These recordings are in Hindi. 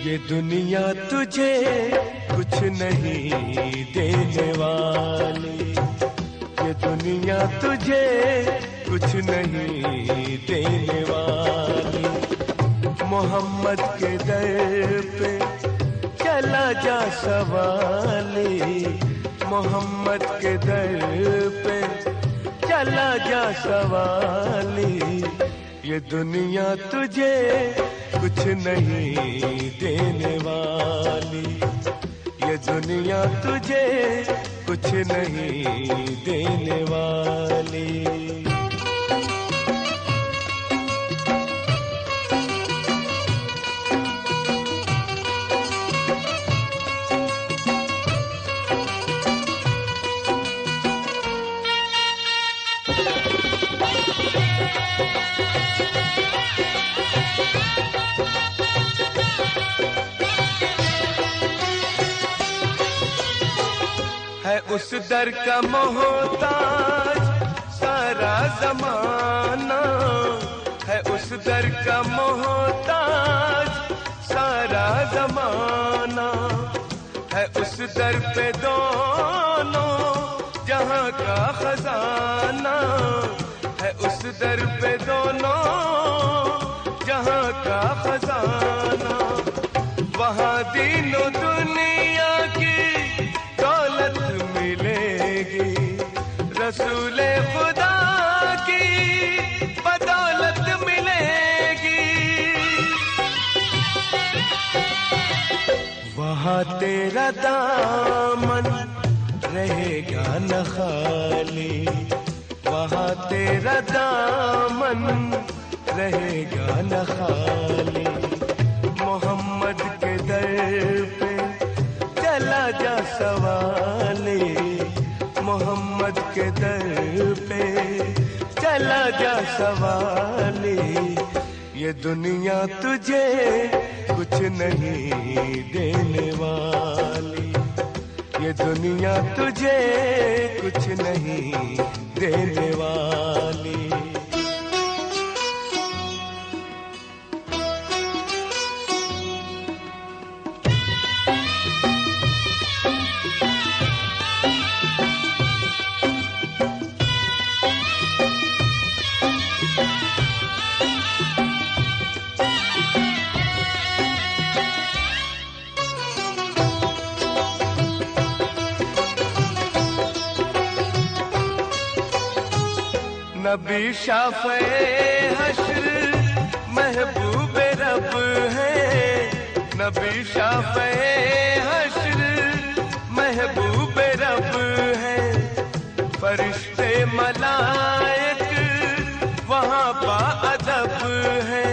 ये दुनिया तुझे कुछ नहीं देने वाली, ये दुनिया तुझे कुछ नहीं देने वाली। मोहम्मद के दर पे चला जा सवाली, मोहम्मद के दर पे चला जा सवाली। ये दुनिया तुझे कुछ नहीं देने वाली, ये दुनिया तुझे कुछ नहीं देने वाली। है उस दर का मोहताज सारा जमाना, है उस दर का मोहताज सारा जमाना। है उस दर पे दोनों जहां का खजाना, है उस दर पे दोनों जहां का खजाना। वहां दीनों दुनिया की दौलत मिलेगी, रसूले खुदा की बदौलत मिलेगी। वहाँ तेरा दामन रहेगा न खाली, वहाँ तेरा दामन रहेगा न खाली। मोहम्मद के दर पे चला जा सवाली, मोहम्मद के दर पे चला जा सवाली। ये दुनिया तुझे कुछ नहीं देने वाली, ये दुनिया तुझे कुछ नहीं देने वाली। नबी शाफ़े हश्र महबूब रब है, नबी शाफ़े हश्र महबूब रब है। फरिश्ते मलाइक वहाँ बाअदब है,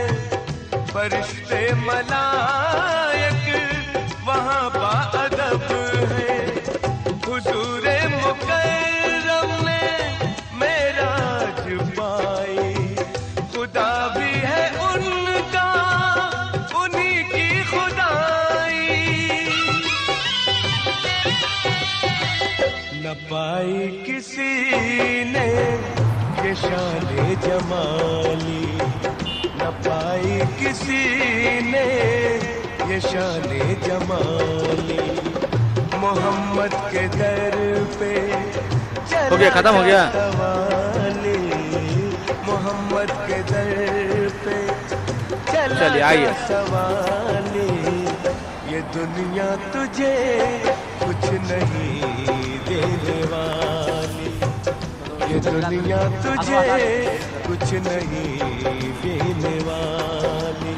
फरिश्ते मलाइक वहाँ बाअदब है। हुजूरे मुकर्रम ने मेराज पाई, खुदा भी है उनका उन्हीं की खुदाई। न पाई किसी ने ये शान जमाली, न पाई किसी ने ये शान जमाली। मोहम्मद के दर पे हो गया, खत्म हो गया। मोहम्मद के दर पे चलिए आइए। सवाली, ये दुनिया तुझे कुछ नहीं देने वाली, ये दुनिया तुझे कुछ नहीं देने वाली।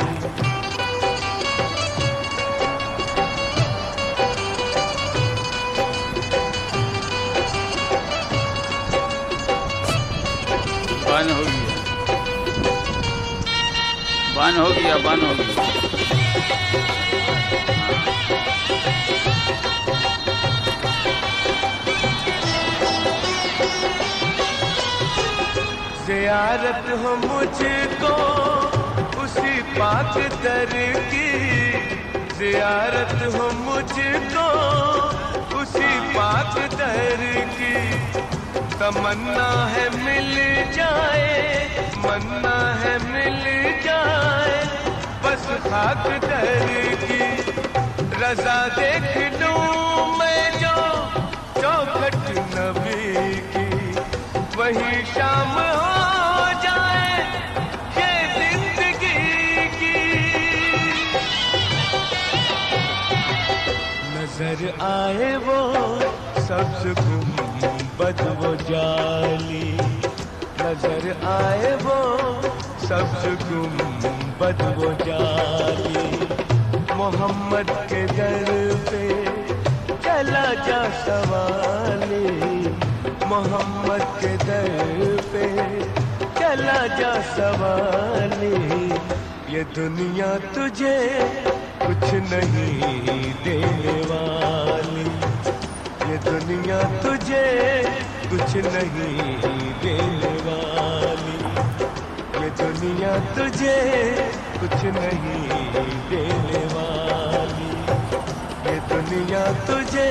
बन हो गया, बन हो गया, बन हो गया। ज़ियारत हो मुझको उसी पाक दर की, ज़ियारत हो मुझको उसी पाक दर की। तमन्ना है मिल जाए, मन्ना है मिल जाए, बस खाक दर की। रजा देख लूं मैं जो चौखट नबी की, वही शाम हो जाए ये जिंदगी की। नजर आए वो सब्ज गुंबद वो जाली, नजर आए वो सब्ज गुंबद वो जाली। मोहम्मद के दर पे चला जा सवाली, मोहम्मद के दर पे चला जा सवाली। ये दुनिया तुझे कुछ नहीं देने वाली, ये दुनिया तुझे कुछ नहीं देने वाली, ये दुनिया तुझे कुछ नहीं देने वाली, ये दुनिया तुझे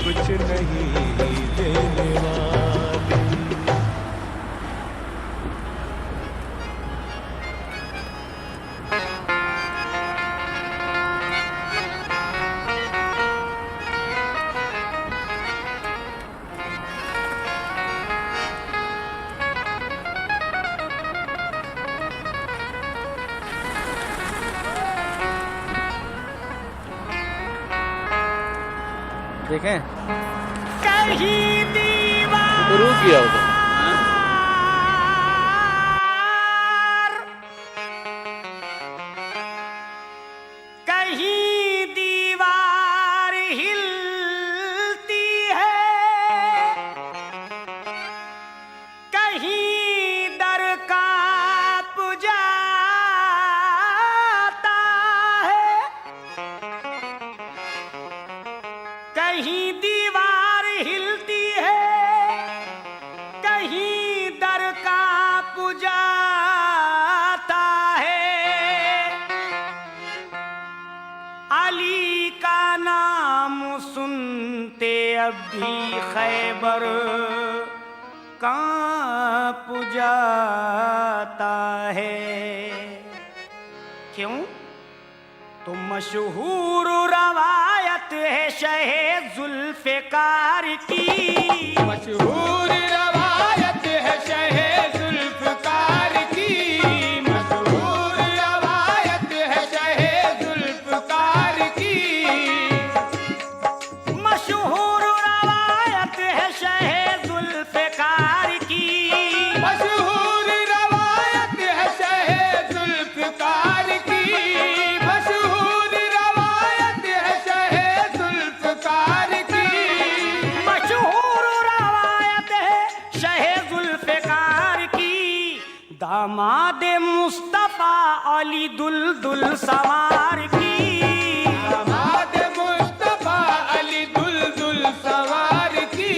कुछ नहीं देने वाली। देखें कहीं दीवार शुरू किया उधर। कहीं दीवार हिलती है, कहीं दर कांप जाता है, कहीं दीवार हिलती है, कहीं दर कांप जाता है। अली का नाम सुनते अब भी खैबर कांप जाता है। क्यों? तो मशहूर रवायत है शहे जुल्फ़िकार की, मशहूर रवायत है शहे जुल्फ़िकार की, मशहूर रवायत है शहे जुल्फ़िकार की, मशहूर रवायत है शहे जुल्फ़िकार की, मशहूर रवायत है शहे जुल्फ़िकार की, मशहूर रवायत है शहे जुल्फ़िकार की, मशहूर रवायत है शहे जुल्फ़िकार की। दामाद मुस्तफ़ा अली दुल्दुल सवार की, दामाद मुस्तफ़ा अली दुल्दुल सवार की,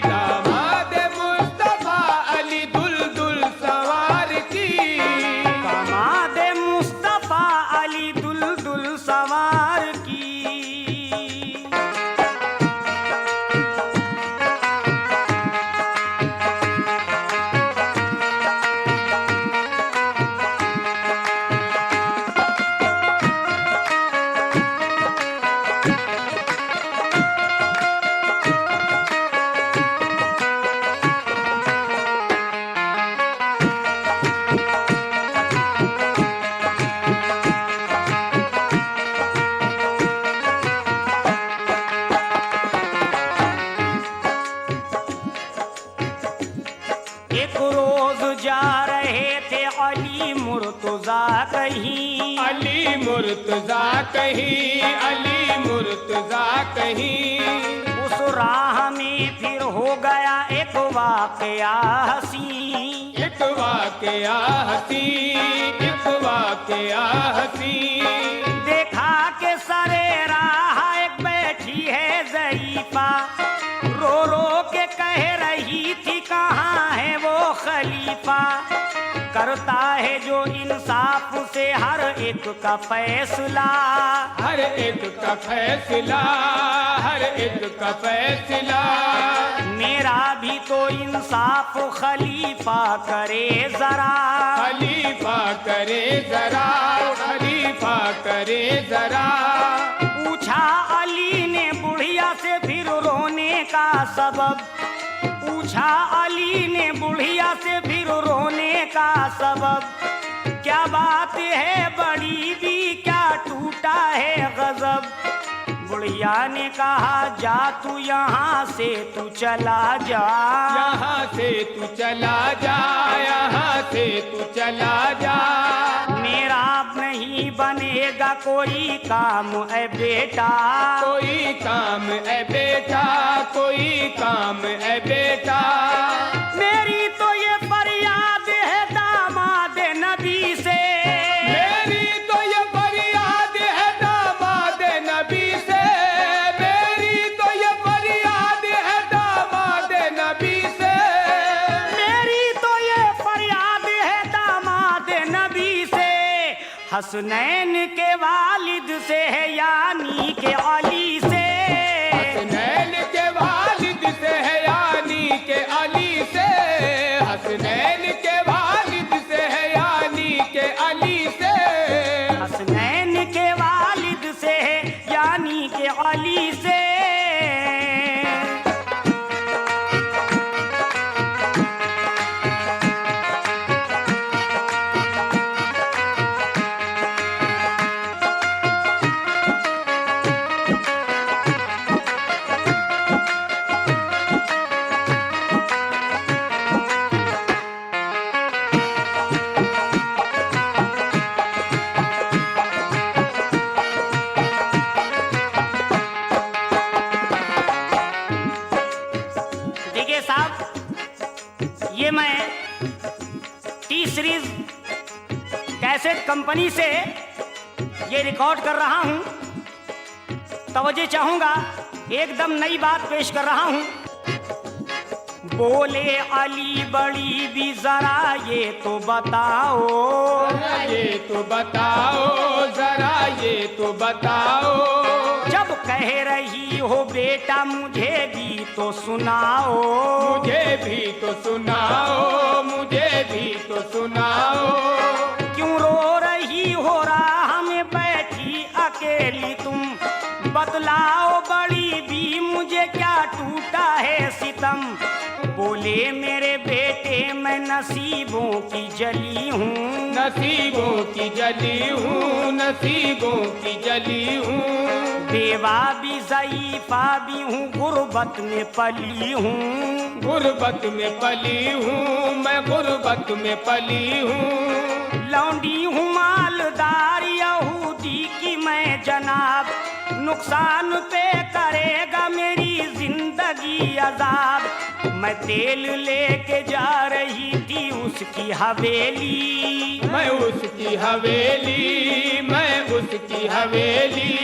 दामाद मुस्तफ़ा अली दुल्दुल सवार की, दामाद मुस्तफ़ा अली दुल्दुल सवार की। एक रोज जा रहे थे अली मुर्तजा कहीं, अली मुर्तजा कहीं, अली मुर्तजा कहीं, उस राह में फिर हो गया एक वाकया हसी, एक वाकया हसी, एक वाकया हसी, देखा के सरे राह एक बैठी है ज़ईफ़ा, रो रो के कह रही थी कहाँ है वो खलीफा, करता है जो इंसाफ से हर एक का फैसला, हर एक का फैसला, हर एक का फैसला, मेरा भी तो इंसाफ खलीफा करे जरा, खलीफा करे जरा, खलीफा करे जरा, पूछा अली ने बुढ़िया से फिर रोने का सबब, पूछा अली ने बुढ़िया से फिर रोने का सबब, क्या बात है बड़ी भी, क्या टूटा है गजब। बुढ़िया ने कहा जा तू यहाँ से तू चला जा, यहाँ से तू चला जा, यहाँ से तू चला जा। मेरा नहीं बनेगा कोई काम ए बेटा, कोई काम ए बेटा, कोई काम ए बेटा। मेरी तो ये फरियाद है दामाद नबी से, मेरी तो ये फरियाद है दामाद नबी से, मेरी तो ये फरियाद है दामाद नबी से, मेरी तो ये फरियाद है दामाद नबी से। हसनैन के वालिद से है यानी के अली से, हसनैन के वालिद से है यानी के अली से, हसनैन के वालिद से है यानी के अली से, हसनैन के वालिद से है यानी के अली से। देखिए साहब, ये मैं टी सीरीज कैसेट कंपनी से ये रिकॉर्ड कर रहा हूं। तवज्जो चाहूंगा, एकदम नई बात पेश कर रहा हूं। बोले अली बड़ी भी जरा ये तो बताओ, जरा ये तो बताओ, जरा ये तो बताओ। जब कह रही हो बेटा मुझे भी तो सुनाओ, मुझे भी तो सुनाओ, मुझे भी तो सुनाओ। क्यों रो रही हो राह में बैठी अकेली तुम, बतलाओ बड़ी भी मुझे क्या टूटा है सितम। बोले मेरे बेटे मैं नसीबों की जली हूँ, नसीबों की जली हूँ, नसीबों की जली हूँ। बेवा भी ज़ईफ़ा भी हूँ, गुर्बत में पली हूँ, गुर्बत में पली हूँ, मैं गुर्बत में पली हूँ। लौंडी हूँ मालदार यहूदी की मैं जनाब, नुकसान पे करेगा मेरी जिंदगी अजाब। मैं तेल लेके जा रही थी उसकी हवेली, मैं उसकी हवेली, मैं उसकी हवेली।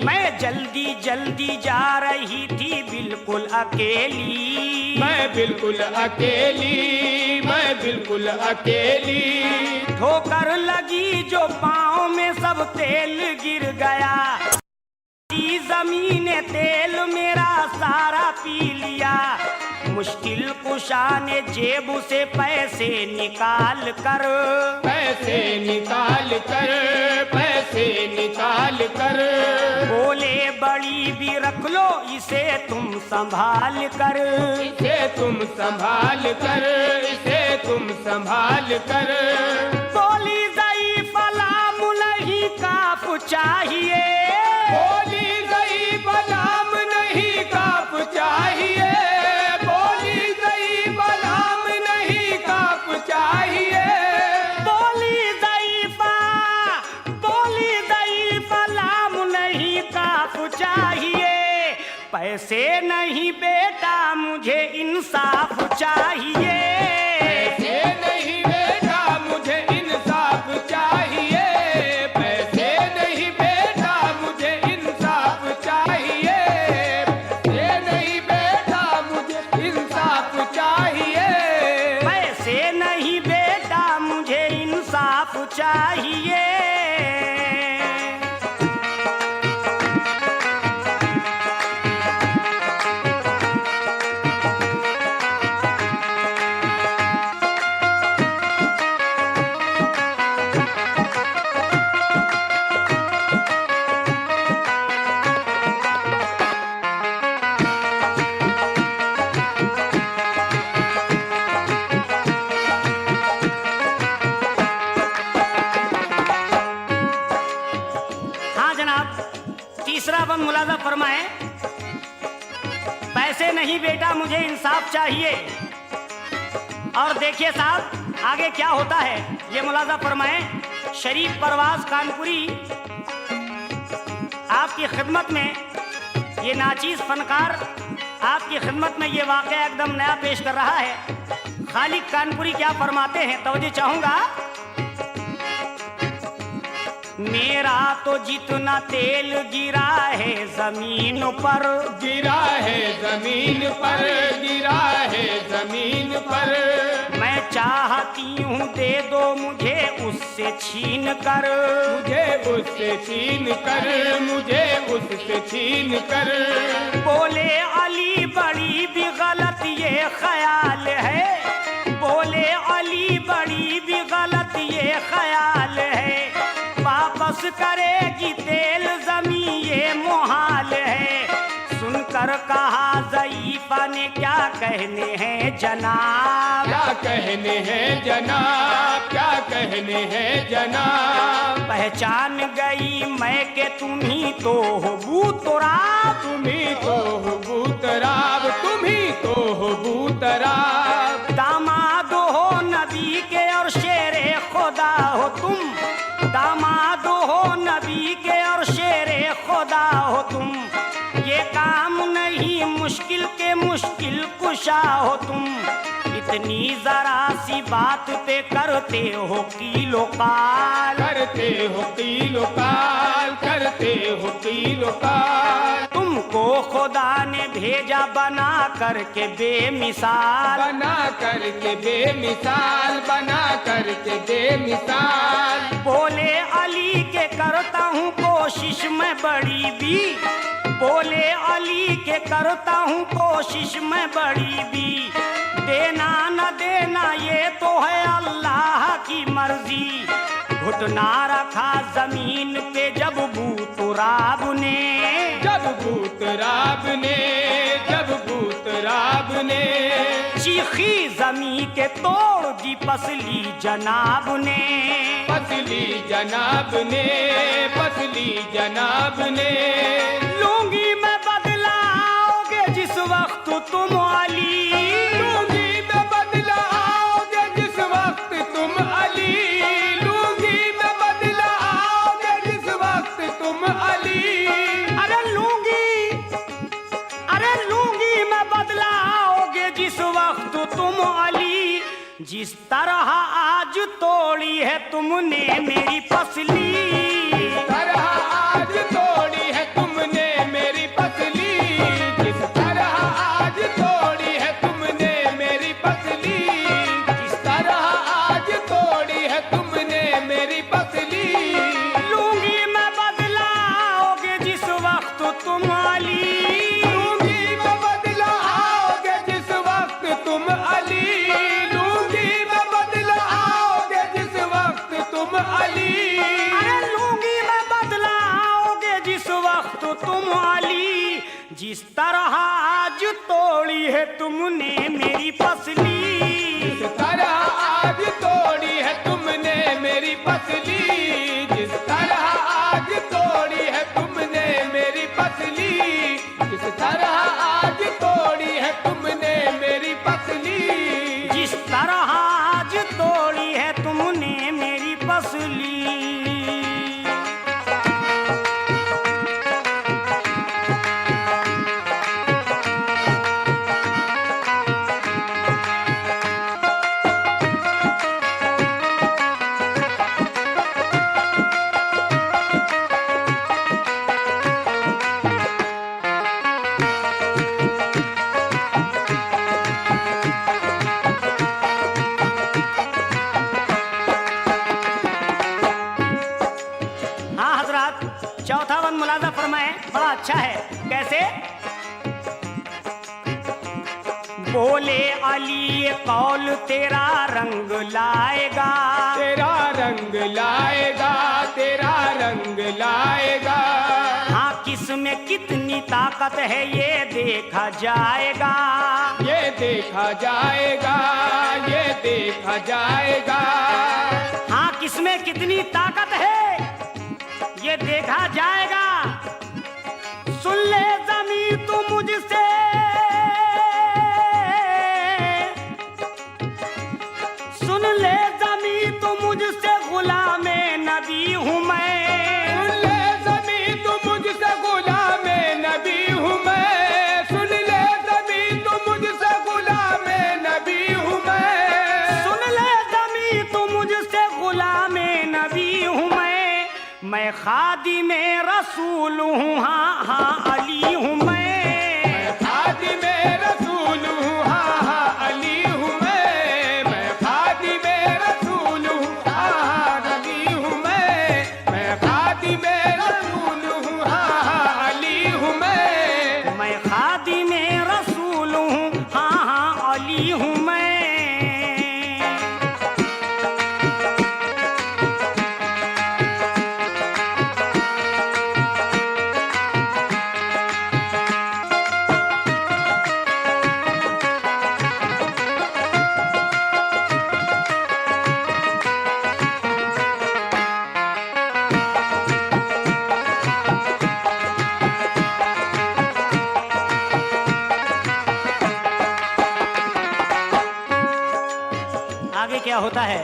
मैं जल्दी जल्दी जा रही थी बिल्कुल अकेली, मैं बिल्कुल अकेली, मैं बिल्कुल अकेली। ठोकर लगी जो पाँव में सब तेल गिर गया, जमीन तेल मेरा सारा पी लिया। मुश्किल कुशा ने जेब से पैसे निकाल कर, पैसे निकाल कर, पैसे निकाल कर। बोले बड़ी भी रख लो इसे तुम संभाल कर, इसे तुम संभाल कर, इसे तुम संभाल कर। बोली ज़ईफ़ लाम नहीं काफ चाहिए, बोली ज़ईफ़ लाम नहीं काफ चाहिए, बोली ज़ईफ़ लाम नहीं काफ चाहिए। बोली ज़ईफ़ लाम नहीं काफ चाहिए। पैसे नहीं बेटा मुझे इंसाफ चाहिए, पैसे नहीं बेटा मुझे इंसाफ चाहिए, पैसे नहीं बेटा मुझे इंसाफ चाहिए, पैसे नहीं बेटा मुझे इंसाफ चाहिए। पैसे नहीं बेटा मुझे इंसाफ चाहिए। जनाब, तीसरा बंद मुलाजा फरमाए। पैसे नहीं बेटा, मुझे इंसाफ चाहिए। और देखिए साहब आगे क्या होता है, ये मुलाजा फरमाए। शरीफ परवाज कानपुरी आपकी खिदमत में, ये नाचीज फनकार आपकी खिदमत में ये वाक़या एकदम नया पेश कर रहा है। खालिक कानपुरी क्या फरमाते हैं, तवज्जो चाहूंगा। मेरा तो जितना तेल गिरा है जमीन पर, गिरा है जमीन पर, गिरा है जमीन पर, मैं चाहती हूँ दे दो मुझे उससे छीन कर, मुझे उससे छीन कर, मुझे उससे छीन कर। बोले अली बड़ी भी गलत ये ख्याल है, बोले अली बड़ी भी गलत ये ख्याल है, वापस करेगी तेल जमी ये मुहाल है। सुनकर कहा ज़ईफ़ा ने क्या कहने हैं जनाब, क्या कहने हैं जनाब, क्या कहने हैं जनाब। पहचान गई मैं के तुम ही तो हो बूतराब, तुम ही तो हो बूतराब, तुम ही तो हो बूतराब। दामाद हो नबी के और शेरे खुदा हो तुम, दामाद हो नबी के और शेरे खुदा हो तुम, ये काम नहीं मुश्किल के मुश्किल कुशा हो तुम। इतनी जरा सी बात पे करते हो कीलो काल, करते हो कीलो काल, करते हो कीलो काल। तुमको खुदा ने भेजा बना करके बेमिसाल, बना करके बेमिसाल, बना करके बेमिसाल। बोले अली के करता हूँ कोशिश मैं बड़ी भी, बोले अली के करता हूँ कोशिश मैं बड़ी भी, देना न देना ये तो है अल्लाह की मर्जी। घुटना रखा जमीन पे जब बूतराब ने, जब बूतराब ने, जब बूतराब ने, चीखी जमी के तोड़ दी पसली जनाब ने, पसली जनाब ने, पसली जनाब ने। लूंगी मैं बदला आओगे जिस वक्त तुम अली, लूंगी मैं बदला आओगे जिस वक्त तुम अली, लूंगी मैं बदला आओगे जिस वक्त तुम अली। अरे लूंगी, अरे लूंगी मैं बदला आओगे जिस वक्त तुम अली। जिस तरह आज तोड़ी है तुमने मेरी पसली, तरह आज तोड़ी है तुमने मेरी पसली, जिस तरह आज तोड़ी है तुमने मेरी पसली, जिस तरह आज तोड़ी है तुमने मेरी पसली। लूंगी मैं बदला आओगे जिस वक्त तुम अली, लूंगी मैं बदला आओगे जिस वक्त तुम अली, लूंगी मैं बदला आओगे जिस वक्त तुम अली। अरे लूंगी मैं बदला आओगे जिस वक्त तुम अली। जिस तरह आज तोड़ी है तुमने मेरी पसली, जिस तरह आज तोड़ी है तुमने मेरी पसली, जिस तरह आज तोड़ी है तुमने मेरी पसली, जिस तरह आज तोड़ी है तुमने मेरी पसली। जिस तरह आज तोड़ी है तुमने मेरी पसली। चौथा वन मुलाजा फरमाए, बड़ा अच्छा है। कैसे? बोले अली ये कौल तेरा रंग लाएगा, तेरा रंग लाएगा, तेरा रंग लाएगा। हाँ किसमें कितनी ताकत है ये देखा जाएगा, ये देखा जाएगा, ये देखा जाएगा। हाँ किसमें कितनी ताकत है ये देखा जाएगा। खादिम रसूल हूँ, हाँ हाँ अली हूँ मैं खादिम रसूल हूँ, हाँ हाँ अली हूँ मैं खादिम रसूल हूँ, हाँ हाँ अली हूँ मैं खादिम रसूल हूँ, हाँ हाँ अली हूँ मैं खादिम रसूल हूँ, हाँ हाँ अली हूँ मैं। आगे क्या होता है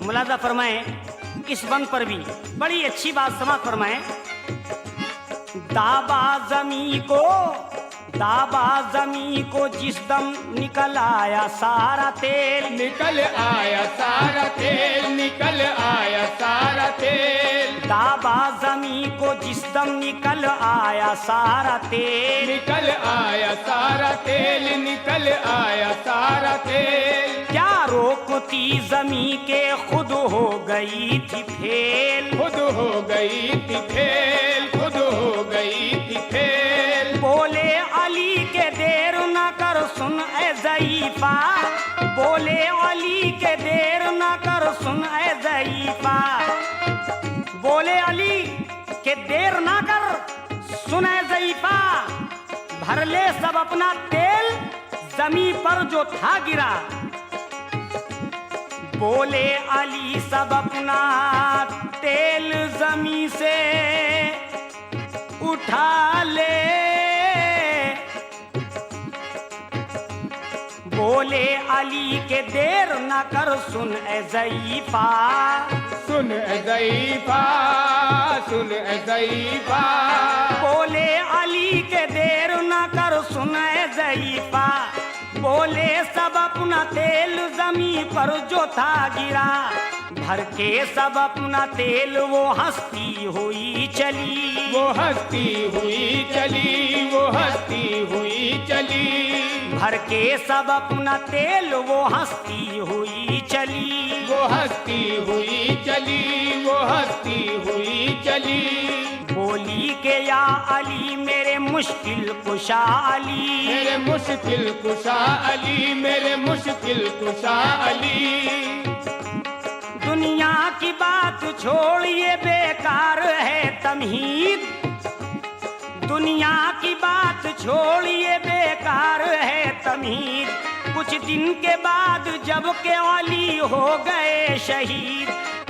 मुलाजा फरमाएं। इस बंद पर भी बड़ी अच्छी बात समाज फरमाएं। दाबा जमी को जिस दम निकल आया सारा तेल, निकल आया सारा तेल, निकल आया सारा तेल, दाबा जमी को जिस दम निकल आया सारा तेल, निकल आया सारा तेल, निकल आया सारा तेल। क्या रोकती जमी के खुद हो गई थी फेल, खुद हो गई थी फेल, खुद हो गई थी फेल। बोले अली के देर न कर सुन ए ज़ईफ़ा, बोले अली के देर न कर सुन ए ज़ईफ़ा, बोले अली के देर न कर सुन ए ज़ईफ़ा, भर ले सब अपना तेल जमी पर जो था गिरा। बोले अली सब अपना तेल जमी से उठा ले, बोले अली के देर न कर सुन ए ज़ईफ़ा, सुन ए ज़ईफ़ा, सुन ए ज़ईफ़ा, बोले अली के देर न कर सुन ए ज़ईफ़ा, बोले सब अपना तेल जमी पर जो था गिरा, भर के सब अपना तेल वो हंसती हुई चली, वो हंसती हुई चली, वो हंसती हुई चली, भर के सब अपना तेल वो हंसती हुई चली, वो हंसती हुई चली, वो हंसती हुई चली। बोली के या अली मेरे मुश्किल कुशा अली, मेरे मुश्किल कुशा अली, मेरे मुश्किल कुशा अली। दुनिया की बात छोड़िए बेकार है तमहीद, दुनिया की बात छोड़िए बेकार है तमहीद, कुछ दिन के बाद जब के अली हो गए शहीद,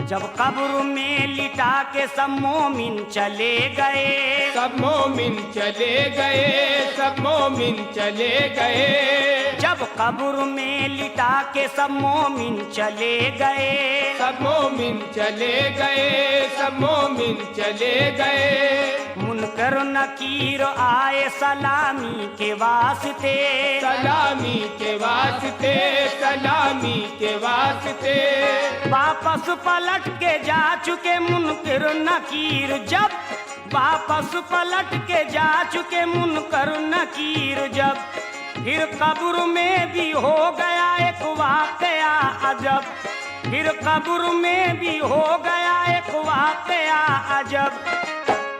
जब कब्र में लिटा के सब मोमिन चले गए, सब मोमिन चले गए, सब मोमिन चले गए, जब कब्र में लिटा के सब मोमिन चले गए, सब मोमिन चले गए, सब मोमिन चले गए। मुनकर नकीर आए सलामी के वास्ते, सलामी के वास्ते, सलामी के वास्ते, वापस पलट के जा चुके मुनकर नकीर, जब वापस पलट के जा चुके मुनकर नकीर, जब फिर कब्र में भी हो गया एक वाकया अजब, फिर कब्र में भी हो गया एक वाकया अजब,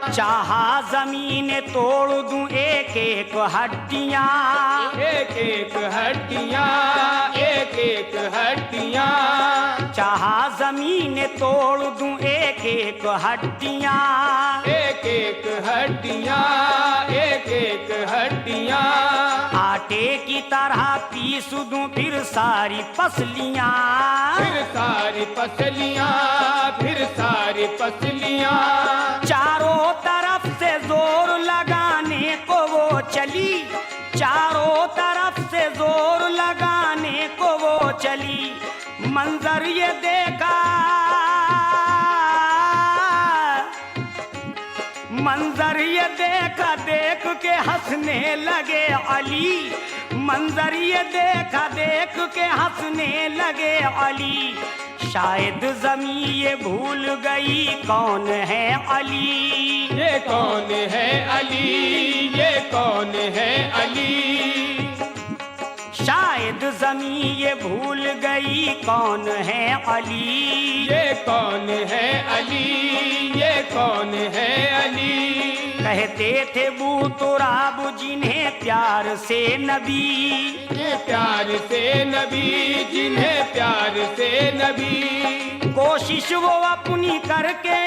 चाहा जमीन तोड़ दूं एक एक हड्डियां, एक एक हड्डियां, एक एक हड्डियां, चाहा जमीन तोड़ दूं एक एक हड्डियां, एक एक हड्डियां, एक एक हड्डियां, आटे की तरह पीस दूं फिर सारी पसलियां, फिर सारी पसलियां, फिर सारी पसलियां, चारों तरफ से जोर लगाने को वो चली, चारों तरफ से जोर लगाने को वो चली, मंजर ये देखा, मंजर ये देखा देख के हंसने लगे अली, मंजर ये देखा देख के हंसने लगे अली, शायद ज़मीं ये भूल गई कौन है अली। ये कौन है अली, ये कौन है अली। शायद ज़मीं ये भूल गई कौन है अली। ये कौन है अली, ये कौन है अली। कहते थे बू तुराब जिन्हें प्यार से नबी। ये प्यार से नबी, जिन्हें प्यार से नबी। कोशिश वो अपनी करके,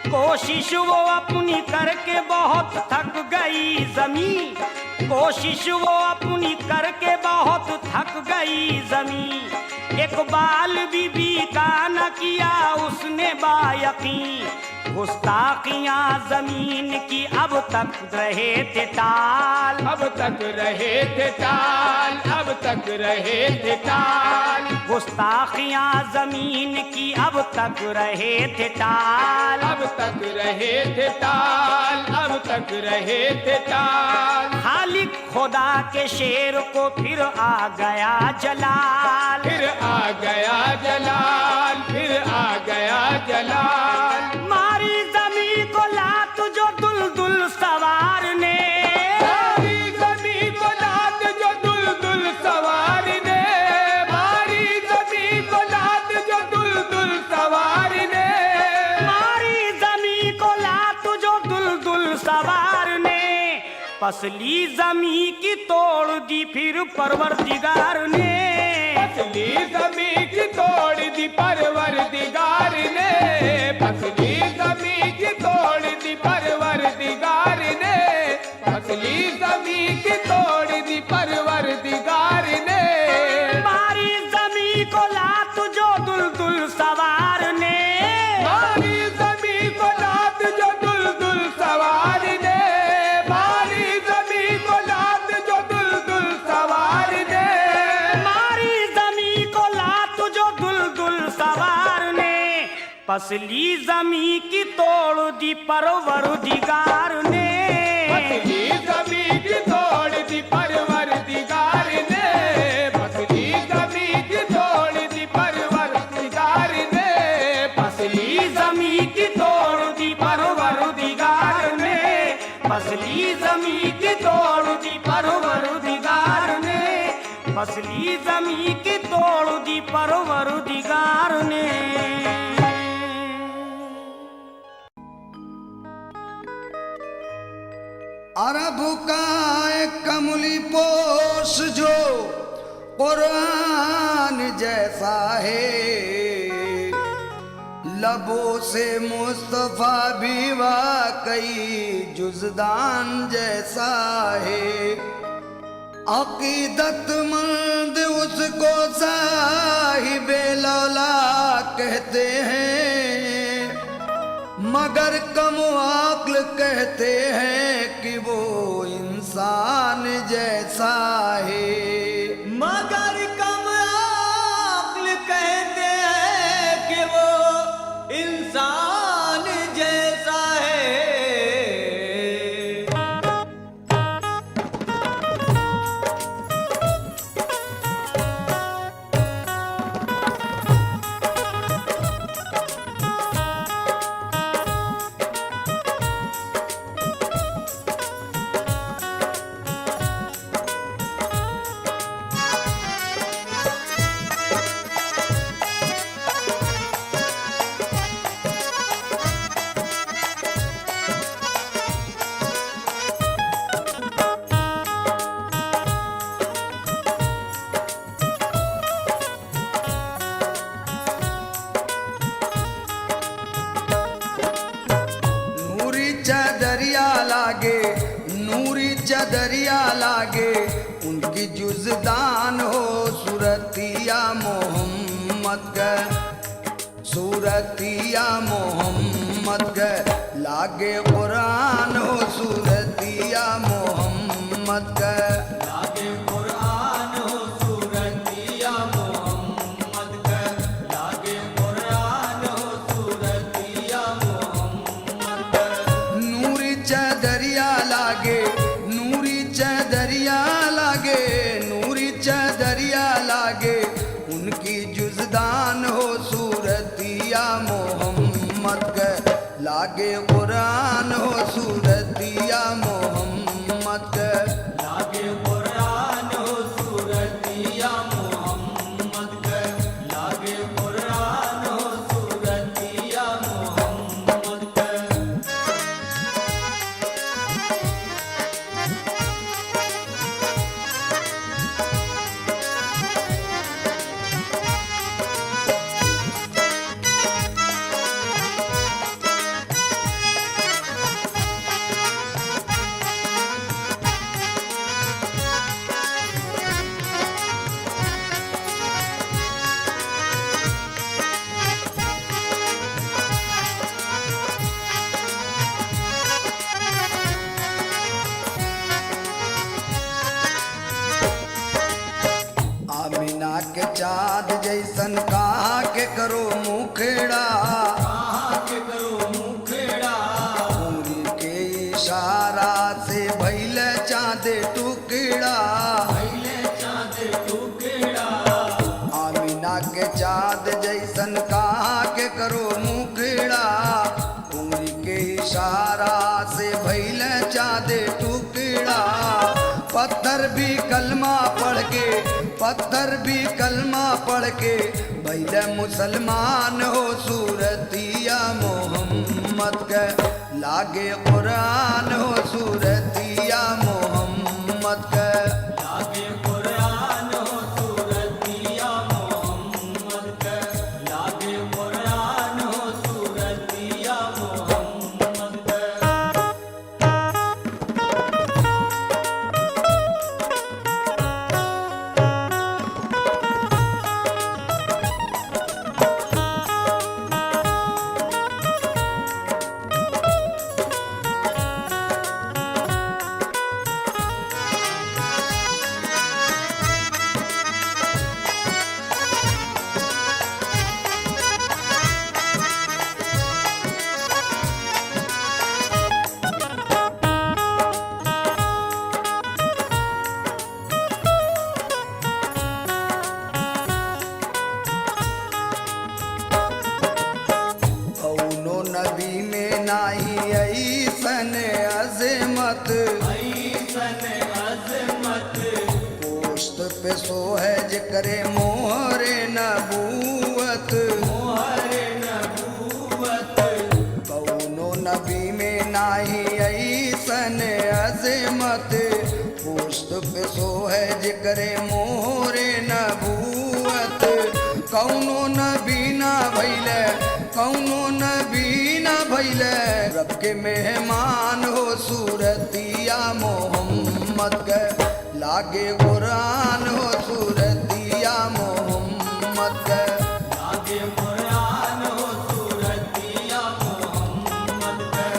कोशिश वो अपनी करके बहुत थक गई ज़मीं। कोशिश वो अपनी करके बहुत थक गई ज़मीं। इकबाल बीबी का न किया उसने बायकीन। गुस्ताखियाँ ज़मीन की अब तक रहे थे टाल। अब तक रहे थे टाल, अब तक रहे थे टाल। गुस्ताखियाँ ज़मीन की अब तक रहे थे टाल। अब तक रहे थे टाल, अब तक रहे थे टाल। खालिक खुदा के शेर को फिर आ गया जलाल। फिर आ गया जलाल, फिर आ गया जलाल। मारी ज़मीं को लात जो दुलदुल सवार ने। मारी ज़मीं को लात जो दुलदुल सवार ने। मारी ज़मीं को लात जो दुलदुल सवार ने। मारी ज़मीं को लात जो दुलदुल सवार ने। पसली ज़मीं की तोड़ दी फिर परवरदिगार ने। पसली ज़मीं की तोड़ दी परवरदिगार ने। पसली ज़मीं की तोड़ दी परवरदिगार ने। पसली ज़मीं की तोड़ दी परवरदिगार ने। मारी ज़मीं को लात जो दुलदुल सवार ने। मारी ज़मीं को लात जो दुलदुल सवार ने। मारी ज़मीं को लात जो दुलदुल सवार ने। मारी ज़मीं को लात जो दुलदुल सवार ने। पसली ज़मीं की तोड़ दी परवरदिगार ने। पसली ज़मीं की तोड़ दी परवरदिगार ने। पसली ज़मीं की तोड़ दी परवरदिगार ने। पसली ज़मीं की तोड़ दी परवरदिगार ने। पसली ज़मीं की तोड़ दी परवरदिगार ने। पसली ज़मीं की तोड़ दी परवरदिगार ने। अरब का एक कमली पोश जो कुरान जैसा है। लबों से मुस्तफा भी वाकई जुज़दान जैसा है। अकीदतमंद उसको साहिबे लौला कहते हैं। मगर कम अक्ल कहते हैं कि वो इंसान जैसा है। मगर कम अक्ल कहते हैं कि वो इंसान जैसा है। दरिया लागे उनकी जुज़दान हो सूरतिया मोहम्मद का। सूरतिया मोहम्मद का लागे कुरान हो सूरतिया मोहम्मद का। लागे कुरान हो सूरतिया मोहम्मद का। लागे कुरान हो सूरतिया मोहम्मद का। नूरी चदरिया लागे नूरी चदरिया लागे नूरी चदरिया लागे उनकी जुज़दान लागे कुरान हो सूरतिया मोहम्मद के लागे कुरान हो सूरतिया मोहम्मद के लागे कुरान हो सूरतिया मोहम्मद के आमिना के चाँद जैसन कहा के करो मुखेड़ा कहाँ के करो मुखेड़ा उंगली के इशारा से भैल चाँद टुकड़ा पहले चाँद टुकड़ा आमिना के चाँद जैसन कहा के करो मुखेड़ा उंगली के इशारा से भैल चाँद टुकड़ा पत्थर भी कलमा पढ़ के भैले मुसलमान हो सूरतिया मोहम्मद के लागे कुरान हो सूरतिया मोहम्मद के लागे कुरान हो सूरतिया मोहम्मद के लागे कुरान हो सूरतिया मोहम्मद के कौनो नबी में नाही ऐसन अजमत ऐसन अजमत पोस्ट पे सोहे जिक्रे मोहरे नबूवत मोहरे नबूवत कौनो नबी में नाही ऐसन अजमत पोस्ट पे सोहे जिक्रे मोहरे नबूवत कौनो नबी ना भैले रब के मेहमान हो सूरतिया मोहम्मद के लागे कुरान हो सूरतिया मोहम्मद के लागे कुरान हो सूरतिया मोहम्मद के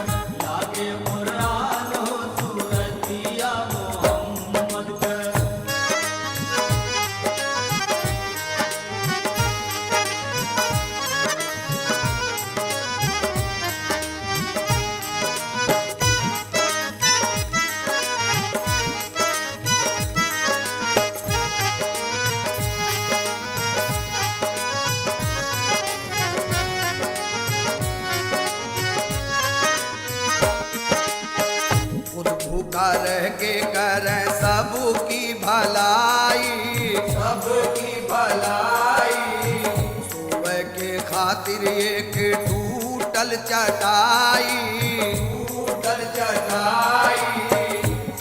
लागे कुरान हो सूरतिया मोहम्मद के खुद भूखा रह के करें सबकी भलाई सबकी भलाई सोए के खातिर एक टूटल चटाई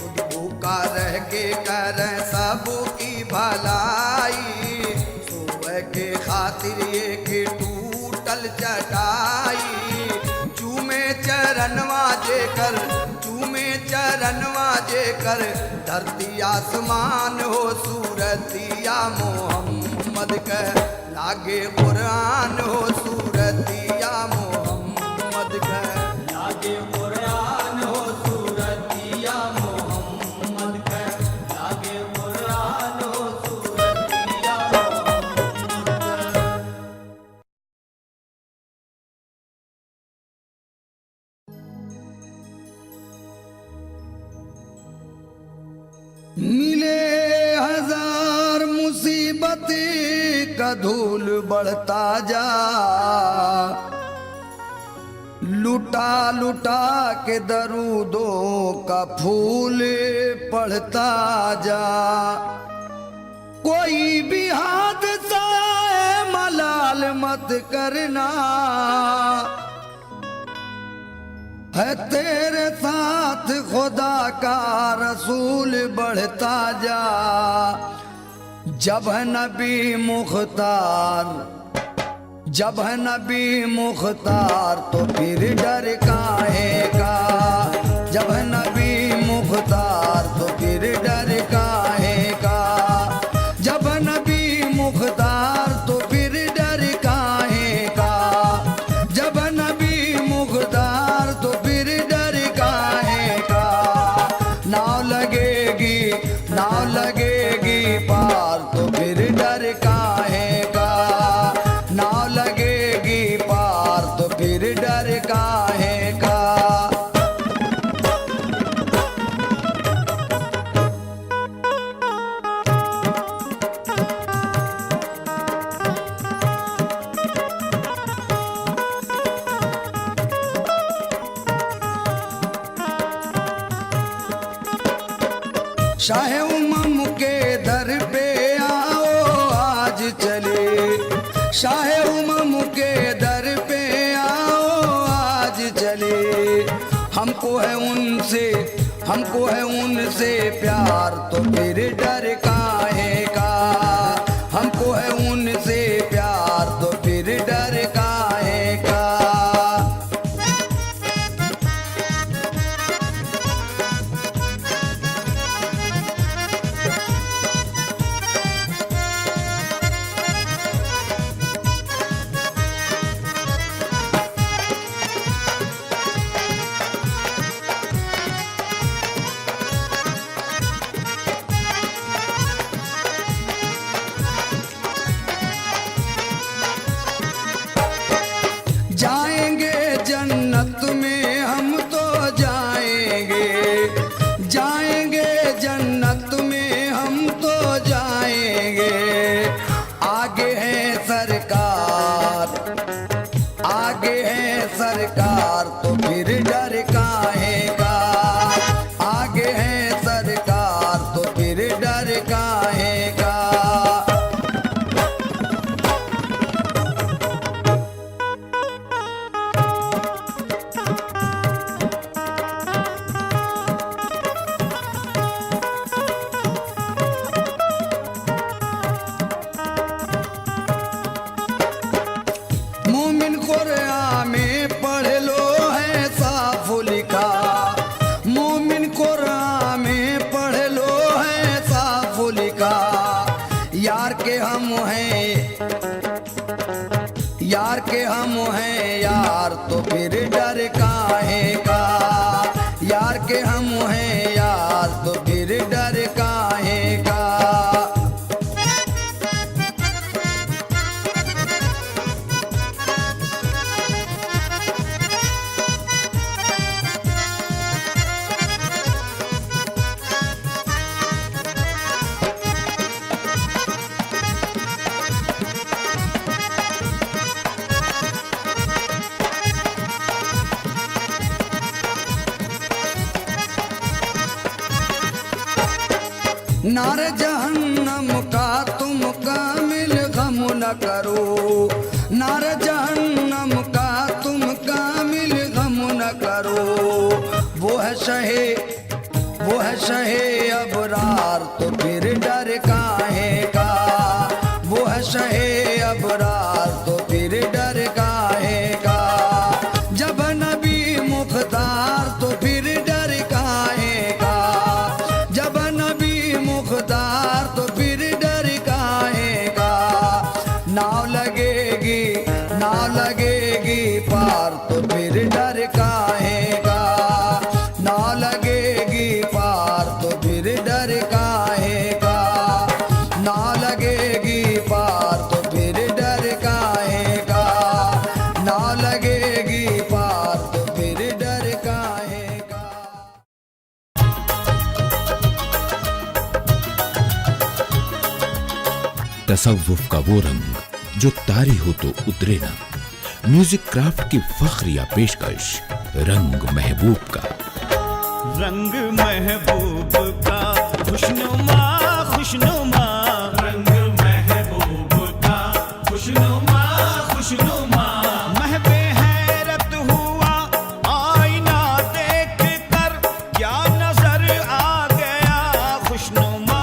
खुद भूखा रह के करें सबकी भलाई सोए के खातिर एक टूटल चटाई चूमे चरणवा जेकर धरती आसमान हो सूरतिया मोहम्मद के लागे कुरान हो सूरतिया मोहम्मद के लागे कुरान हो सूरतिया मोहम्मद के लागे कुरान हो सूरतिया मोहम्मद के मिले हजार मुसीबत का धूल बढ़ता जा लुटा लुटा के दरूदों का फूल पढ़ता जा, कोई भी हादसा है मलाल मत करना, है तेरे साथ खुदा का रसूल बढ़ता जा। जब है नबी मुख्तार, जब है नबी मुख्तार तो फिर डर काहे का, जब है नबी मुख्तार तो फिर डर काहे का, जब है नबी मुख्तार तो फिर डर काहे का, जब है नबी मुख्तार तो फिर डर काहे का। नाव लगेगी, नाव लगेगी पार तो फिर डर काहे का, नाव लगेगी पार तो फिर डर काहे का। शाह उमम के दर पे आओ आज चले, शाह उमम के दर पे आओ आज चले। हमको है उनसे, हमको है उनसे प्यार तो फिर डर काहे का, हमको है उनसे प्यार तो फिर डर काहे का। जाएंगे जन्नत में हम तो जाएंगे, जाएंगे जन्नत में हम तो जाएंगे। आगे है सरकार, आगे है सरकार तो फिर डर काहे का, आगे है सरकार तो फिर डर काहे का। मोमिन कुरान में पढ़ लो है साफ लिखा, मोमिन कुरान में पढ़ लो है साफ लिखा। यार के हम हैं, यार के हम हैं यार तो फिर डर काहे का, यार के हम हैं यार तो फिर डर काहे का। नार जहन्नम का तुम कामिल गम न करो, नार जहन्नम का तुम कामिल गम न करो। वो है शहे, वो है शहे अबरार तो फिर डर काहे का, वो है शहे अबरार तो फिर डर काहे का। जब नबी मुख्तार तो फिर डर काहे का, जब नबी मुख्तार तो फिर डर काहे का। नाव लगेगी, नाव लगेगी पार तो फिर डर काहे का, नाव लगेगी पार तो फिर डर काहे का, नाव लगेगी पार तो फिर डर काहे का, नाव लगेगी पार तो फिर डर काहे का। तसव्वुफ का वो रंग जो तारी हो तो उतरे ना, म्यूजिक क्राफ्ट की फख्रिया पेशकश रंग महबूब का। रंग महबूब का खुशनुमा खुशनुमा, रंग महबूब का खुशनुमा खुशनुमा। महबे हैरत हुआ आईना देख कर, क्या नजर आ गया खुशनुमा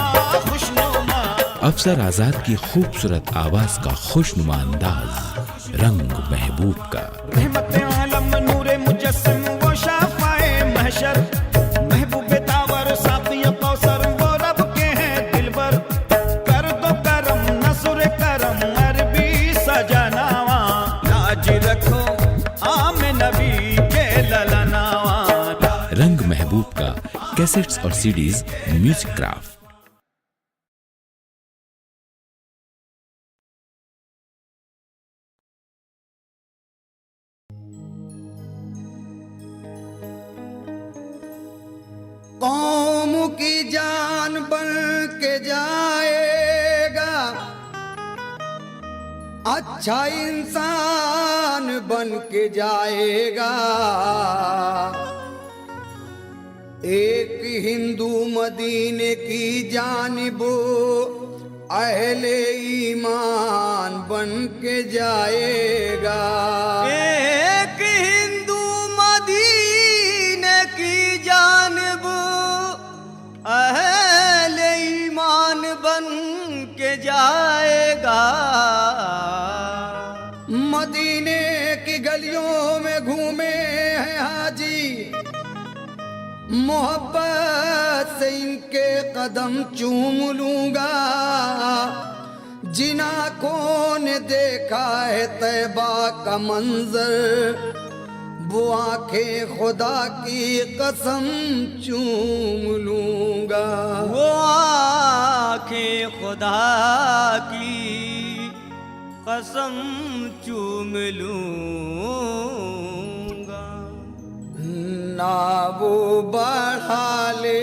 खुशनुमा। अफसर आजाद की खूबसूरत आवाज का खुशनुमा अंदाज रंग महबूब का। रहमत आलम नूरे मुजस्सिम वो शाफाए महशर, महबूब तावर साक़ी कौसर वो रब के हैं दिलबर। कर दो करम नसुर करम अरबी सजनावा, लाज रखो आम नबी के ललनावा। रंग महबूब का कैसेट्स और सीडीज म्यूजिक क्राफ्ट। कौम की जान बन के जाएगा, अच्छा इंसान बन के जाएगा। एक हिंदू मदीने की जानिब अहले ईमान बन के जाएगा। एक हिंदू मदीने की जानिब अहले ईमान बन के जाएगा। मदीने की गलियों में घूमे हैं हाजी, मोहब्बत से इनके कदम चूम लूंगा। जिन आँखों ने देखा है तैबा का मंजर, वो आंखें खुदा की कसम चूम लूंगा। वो आंखें खुदा की कसम चूम लूंगा। ना वो बढ़ा ले